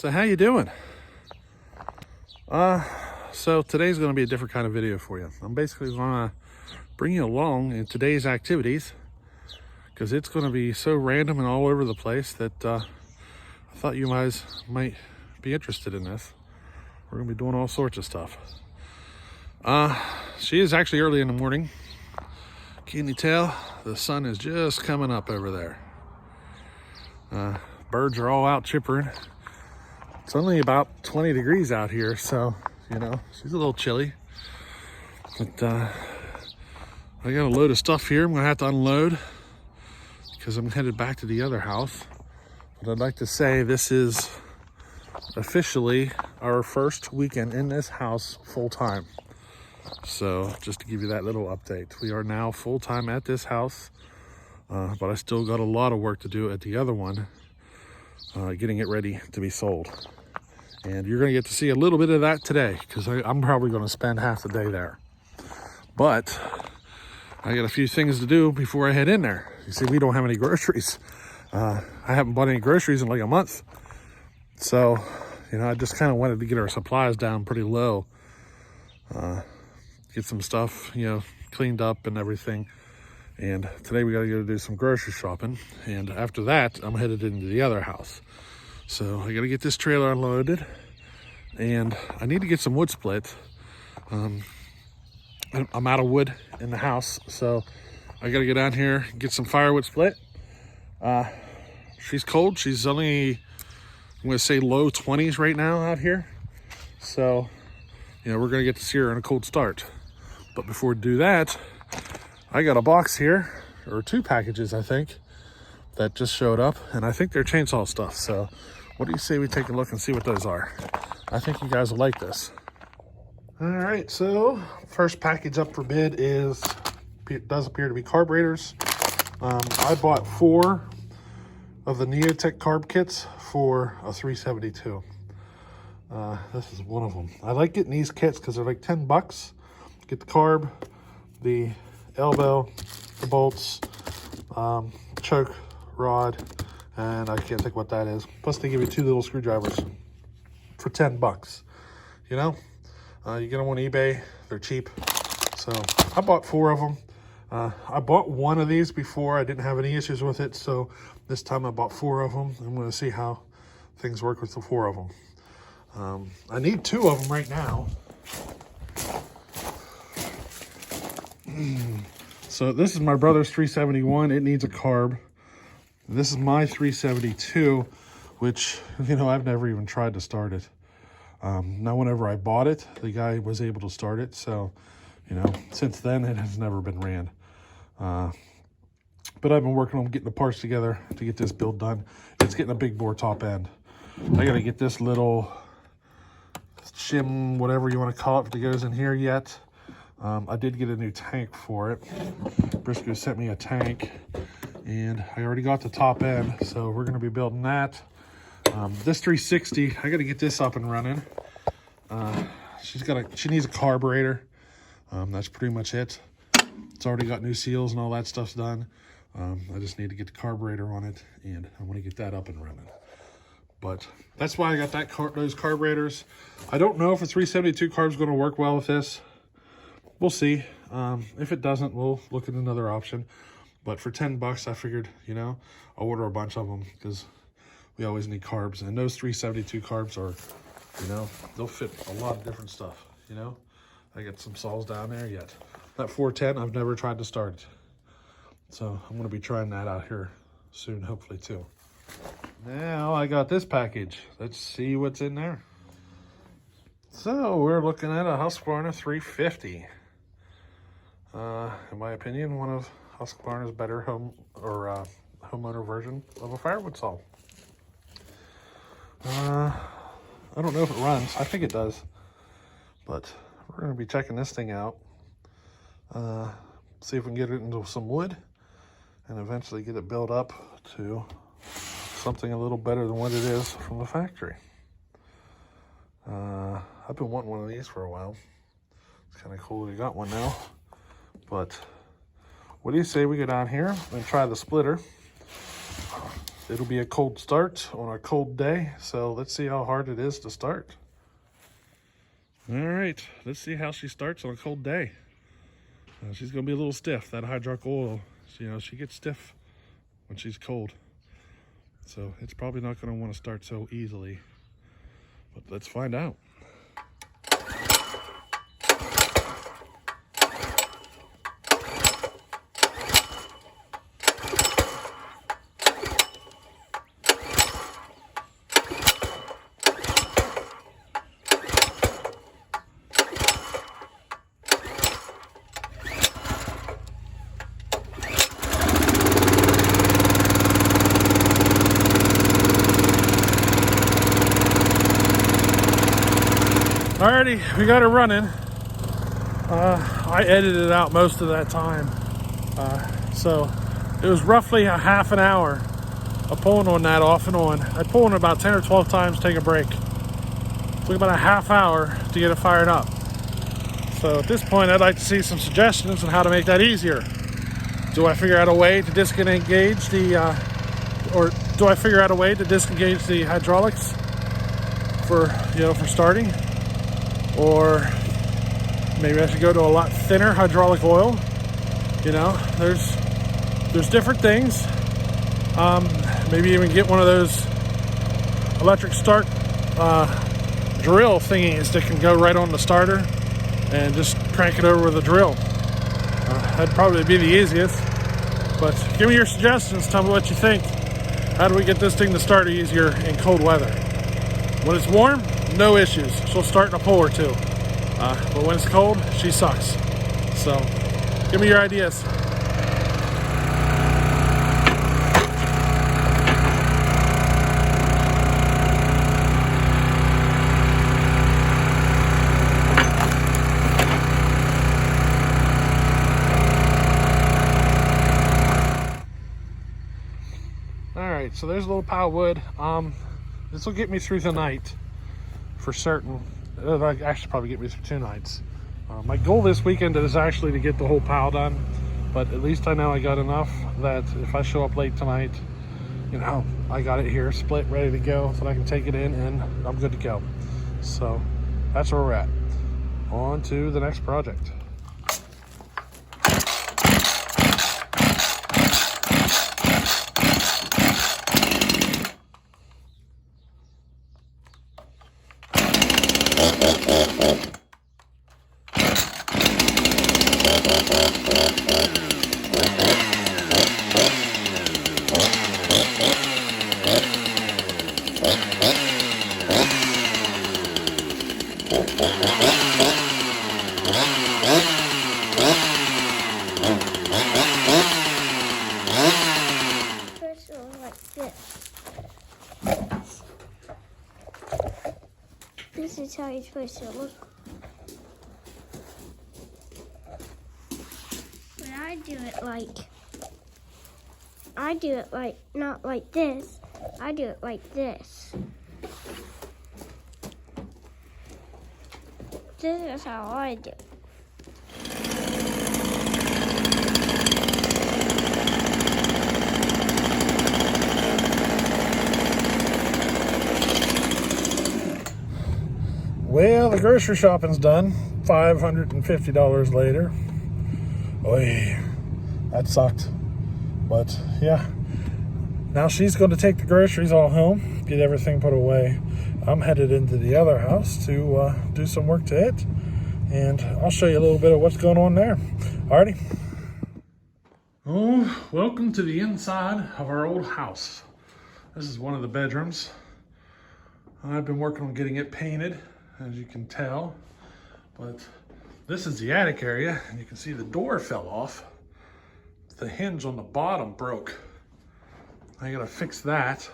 So how you doing? So today's going to be a different kind of video for you. I'm basically going to bring you along in today's activities because it's going to be so random and all over the place that I thought you guys might be interested in this. We're going to be doing all sorts of stuff. She is actually early in the morning. Can you tell? The sun is just coming up over there. Birds are all out chippering. It's only about 20 degrees out here, so, you know, she's a little chilly. But I got a load of stuff here I'm going to have to unload because I'm headed back to the other house. But I'd like to say this is officially our first weekend in this house full-time. So just to give you that little update, we are now full-time at this house, but I still got a lot of work to do at the other one, getting it ready to be sold. And you're going to get to see a little bit of that today because I'm probably going to spend half the day there. But I got a few things to do before I head in there. You see, we don't have any groceries. I haven't bought any groceries in like a month. So, you know, I just kind of wanted to get our supplies down pretty low. Get some stuff, you know, cleaned up and everything. And today we got to go do some grocery shopping. And after that, I'm headed into the other house. So I got to get this trailer unloaded, and I need to get some wood split. I'm out of wood in the house, so I got to get down here and get some firewood split. She's cold. She's only, I'm going to say low 20s right now out here. So, you know, we're going to get to see her in a cold start. But before we do that, I got a box here, or 2 packages, I think, that just showed up, and I think they're chainsaw stuff. So what do you say we take a look and see what those are? I think you guys will like this. All right, so first package up for bid does appear to be carburetors. I bought 4 of the Neotech carb kits for a 372. This is one of them. I like getting these kits because they're like 10 bucks. Get the carb, the elbow, the bolts, choke rod, and I can't think what that is. Plus they give you 2 little screwdrivers for 10 bucks. You know, you get them on eBay, they're cheap. So I bought 4 of them. I bought 1 of these before. I didn't have any issues with it, so this time I bought 4 of them. I'm going to see how things work with the 4 of them. I need 2 of them right now. So this is my brother's 371. It needs a carb. This is my 372, which, you know, I've never even tried to start it. Now, whenever I bought it, the guy was able to start it. So, you know, since then, it has never been ran. But I've been working on getting the parts together to get this build done. It's getting a big bore top end. I got to get this little shim, whatever you want to call it, that goes in here yet. I did get a new tank for it. Briscoe sent me a tank, and I already got the top end, so we're going to be building that. This 360, I got to get this up and running. She needs a carburetor. That's pretty much it. It's already got new seals and all that stuff's done. I just need to get the carburetor on it, and I want to get that up and running. But that's why I got those carburetors. I don't know if a 372 carb is going to work well with this. We'll see. If it doesn't, we'll look at another option. But for 10 bucks, I figured, you know, I'll order a bunch of them because we always need carbs. And those 372 carbs are, you know, they'll fit a lot of different stuff, you know. I got some saws down there yet. That 410, I've never tried to start it. So I'm going to be trying that out here soon, hopefully, too. Now I got this package. Let's see what's in there. So we're looking at a Husqvarna 350. In my opinion, one of Husqvarna's better homeowner version of a firewood saw. I don't know if it runs. I think it does. But we're going to be checking this thing out. See if we can get it into some wood and eventually get it built up to something a little better than what it is from the factory. I've been wanting one of these for a while. It's kind of cool we got one now. But what do you say we go down here and try the splitter? it'll be a cold start on a cold day. So let's see how hard it is to start. All right, let's see how she starts on a cold day. She's gonna be a little stiff. That hydraulic oil, she gets stiff when she's cold. So it's probably not gonna want to start so easily. But let's find out. Alrighty, we got her running. I edited out most of that time. So it was roughly a half an hour of pulling on that off and on. I'd pull on about 10 or 12 times, take a break. It took about a half hour to get it fired up. So at this point, I'd like to see some suggestions on how to make that easier. Do I figure out a way to disengage the hydraulics for starting? Or maybe I should go to a lot thinner hydraulic oil. There's different things. Maybe even get one of those electric start drill thingies that can go right on the starter and just crank it over with a drill. That'd probably be the easiest. But give me your suggestions. Tell me what you think. How do we get this thing to start easier in cold weather? When it's warm, no issues. She'll start in a pull or two. But when it's cold, she sucks. So give me your ideas. Alright, so there's a little pile of wood. This will get me through the night for certain. It'll actually probably get me through 2 nights. My goal this weekend is actually to get the whole pile done, but at least I know I got enough that if I show up late tonight, I got it here split, ready to go, so I can take it in and I'm good to go. So that's where we're at. On to the next project. This is how you're supposed to look. But I do it like, not like this. I do it like this. This is how I do it. Well, the grocery shopping's done. $550 later. Oy, that sucked. But yeah, now she's going to take the groceries all home, get everything put away. I'm headed into the other house to do some work to it, and I'll show you a little bit of what's going on there. Alrighty. Oh, welcome to the inside of our old house. This is one of the bedrooms. I've been working on getting it painted, as you can tell, but this is the attic area, and you can see the door fell off. The hinge on the bottom broke. I gotta fix that.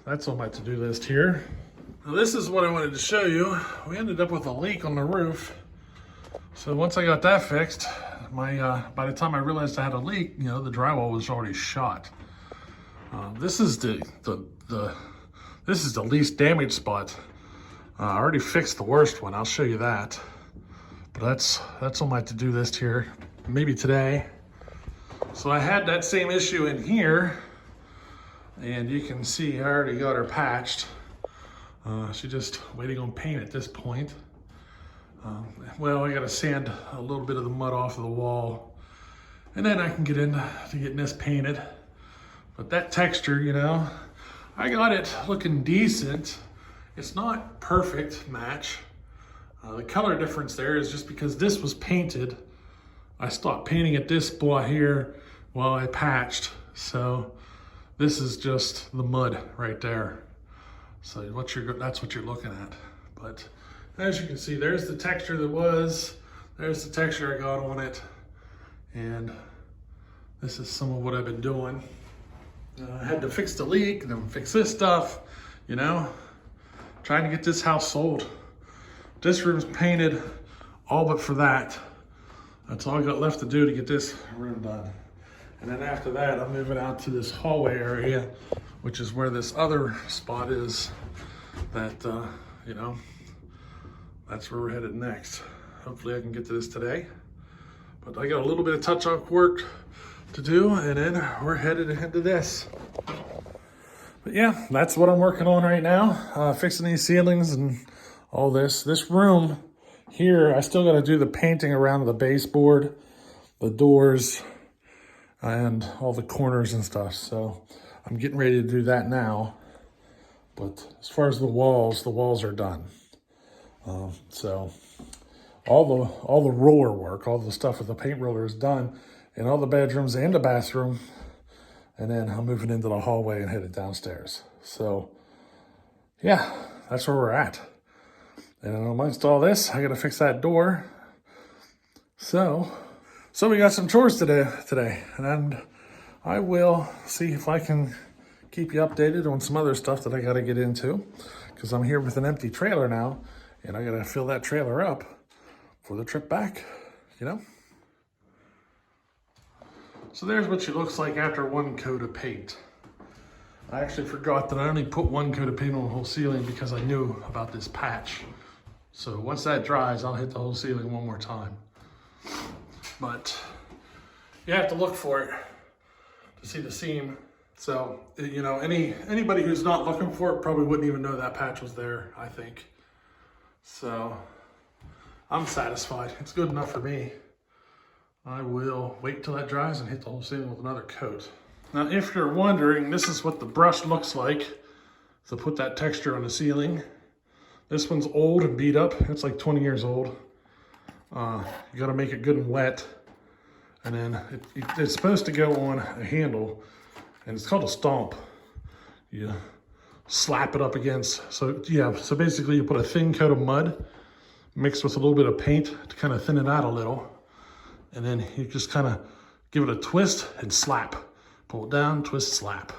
That's on my to-do list here. Now this is what I wanted to show you. We ended up with a leak on the roof. So once I got that fixed, by the time I realized I had a leak, the drywall was already shot. This is the least damaged spot. I already fixed the worst one. I'll show you that. But that's on my to-do list here. Maybe today. So I had that same issue in here. And you can see I already got her patched. She's just waiting on paint at this point. Well, I gotta sand a little bit of the mud off of the wall, and then I can get into getting this painted. But that texture, you know, I got it looking decent. It's not perfect match. The color difference there is just because this was painted. I stopped painting at this spot here while I patched. So this is just the mud right there. So that's what you're looking at. But as you can see, there's the texture that was, there's the texture I got on it. And this is some of what I've been doing. I had to fix the leak and then fix this stuff, you know, trying to get this house sold. This room's painted all but for that. That's all I got left to do to get this room done. And then after that, I'm moving out to this hallway area, which is where this other spot is that, you know, that's where we're headed next. Hopefully I can get to this today. But I got a little bit of touch-up work to do, and then we're headed into this. But yeah, that's what I'm working on right now. Fixing these ceilings and all this. This room here, I still got to do the painting around the baseboard, the doors, and all the corners and stuff. So I'm getting ready to do that now. But as far as the walls are done. So all the roller work, all the stuff with the paint roller is done in all the bedrooms and the bathroom. And then I'm moving into the hallway and headed downstairs. So yeah, that's where we're at. And amongst all this, I gotta fix that door. So we got some chores today, and I will see if I can keep you updated on some other stuff that I gotta get into, because I'm here with an empty trailer now, and I gotta fill that trailer up for the trip back, you know? So there's what she looks like after one coat of paint. I actually forgot that I only put one coat of paint on the whole ceiling because I knew about this patch. So once that dries, I'll hit the whole ceiling one more time. But you have to look for it to see the seam. So, you know, anybody who's not looking for it probably wouldn't even know that patch was there, I think. So I'm satisfied. It's good enough for me. I will wait till that dries and hit the whole ceiling with another coat. Now, if you're wondering, this is what the brush looks like to put that texture on the ceiling. This one's old and beat up. It's like 20 years old. You gotta make it good and wet. And then it's supposed to go on a handle, and it's called a stomp. You slap it up against. So yeah, so basically you put a thin coat of mud mixed with a little bit of paint to kind of thin it out a little. And then you just kind of give it a twist and slap. Pull it down, twist, slap.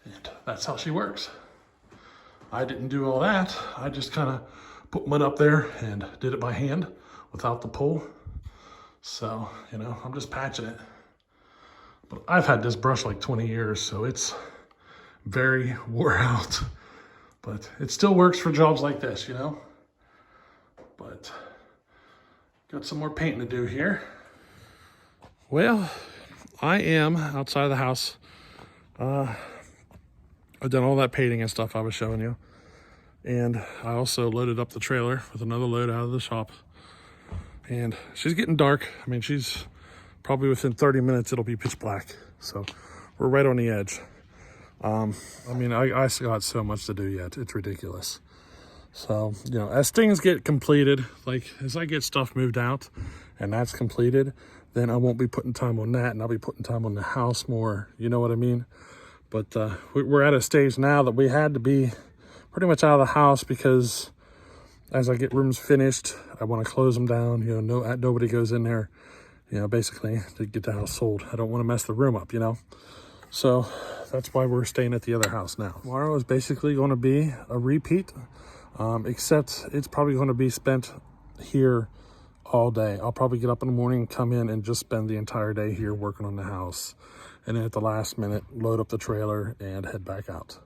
And that's how she works. I didn't do all that. I just kind of put mud up there and did it by hand without the pull. So, you know, I'm just patching it. But I've had this brush like 20 years, so it's very wore out. But it still works for jobs like this, you know? But got some more painting to do here. Well, I am outside of the house. I've done all that painting and stuff I was showing you. And I also loaded up the trailer with another load out of the shop. And she's getting dark. I mean, she's probably within 30 minutes, it'll be pitch black. So we're right on the edge. I mean, I got so much to do yet. It's ridiculous. So, you know, as things get completed, like as I get stuff moved out and that's completed, then I won't be putting time on that, and I'll be putting time on the house more. You know what I mean? But we're at a stage now that we had to be pretty much out of the house because as I get rooms finished, I want to close them down. You know, nobody goes in there, you know, basically to get the house sold. I don't want to mess the room up, you know? So that's why we're staying at the other house now. Tomorrow is basically going to be a repeat, except it's probably going to be spent here all day. I'll probably get up in the morning, come in and just spend the entire day here working on the house. And then at the last minute, load up the trailer and head back out.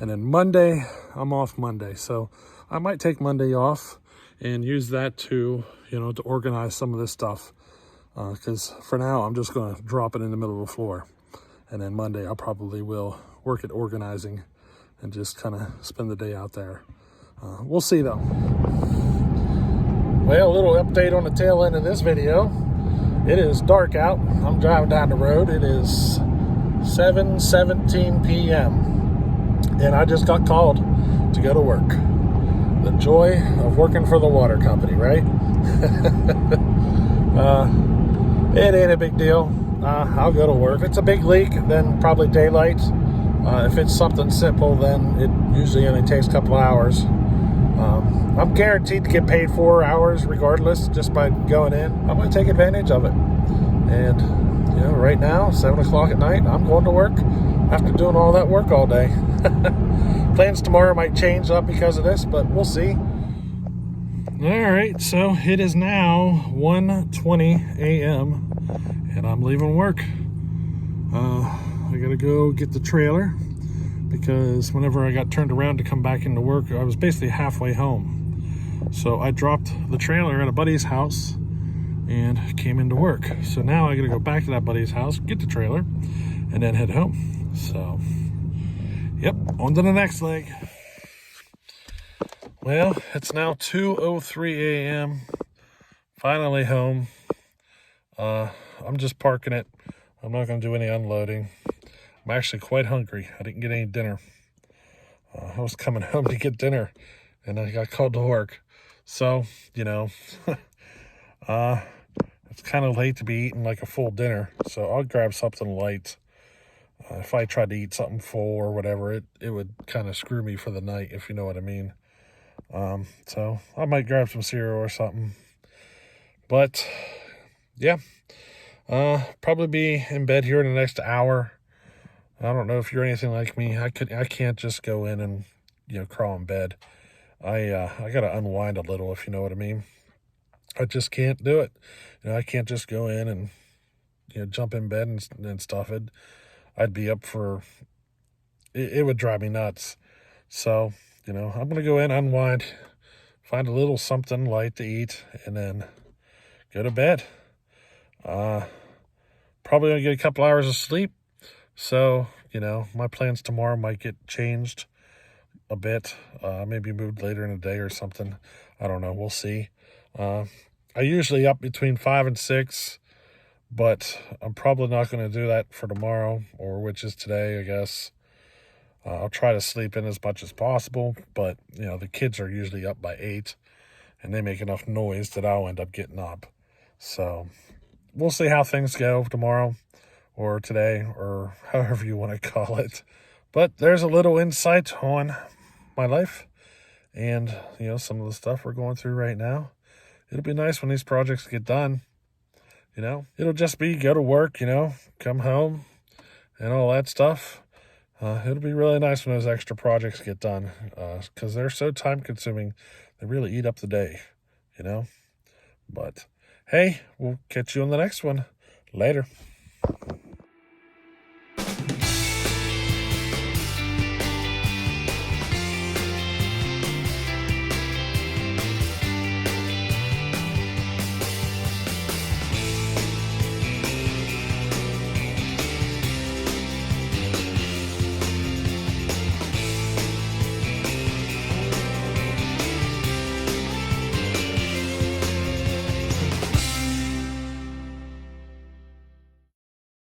And then Monday, I'm off Monday. So I might take Monday off and use that to, you know, to organize some of this stuff. Because for now, I'm just going to drop it in the middle of the floor. And then Monday, I probably will work at organizing and just kind of spend the day out there. We'll see though. Well, a little update on the tail end of this video. It is dark out. I'm driving down the road. It is 7:17 p.m. and I just got called to go to work. The joy of working for the water company, right? It ain't a big deal. I'll go to work. If it's a big leak, then probably daylight. If it's something simple, then it usually only takes a couple hours. I'm guaranteed to get paid 4 hours regardless, just by going in. I'm going to take advantage of it. And, right now, 7 o'clock at night, I'm going to work after doing all that work all day. Plans tomorrow might change up because of this, but we'll see. All right, so it is now 1:20 a.m. and I'm leaving work. I gotta go get the trailer because whenever I got turned around to come back into work, I was basically halfway home. So I dropped the trailer at a buddy's house and came into work. So now I gotta go back to that buddy's house, get the trailer, and then head home. So, yep, on to the next leg. Well, it's now 2:03 a.m. Finally home. I'm just parking it. I'm not going to do any unloading. I'm actually quite hungry. I didn't get any dinner. I was coming home to get dinner, and I got called to work. So, it's kind of late to be eating like a full dinner. So I'll grab something light. If I tried to eat something full or whatever, it would kind of screw me for the night, if you know what I mean. So I might grab some cereal or something. But, yeah. Probably be in bed here in the next hour. I don't know if you're anything like me. I can't just go in and, crawl in bed. I gotta unwind a little, if you know what I mean. I just can't do it. I can't just go in and, jump in bed and stuff. I'd be up for, it would drive me nuts. So, I'm going to go in, unwind, find a little something light to eat, and then go to bed. Probably going to get a couple hours of sleep. So, my plans tomorrow might get changed a bit. Maybe moved later in the day or something. I don't know. We'll see. I usually up between 5 and 6, but I'm probably not going to do that for tomorrow, or which is today, I guess. I'll try to sleep in as much as possible, but, the kids are usually up by 8, and they make enough noise that I'll end up getting up. So, we'll see how things go tomorrow, or today, or however you want to call it. But there's a little insight on my life, and, some of the stuff we're going through right now. It'll be nice when these projects get done. It'll just be go to work, come home, and all that stuff. It'll be really nice when those extra projects get done, because they're so time-consuming. They really eat up the day, But, hey, we'll catch you on the next one. Later.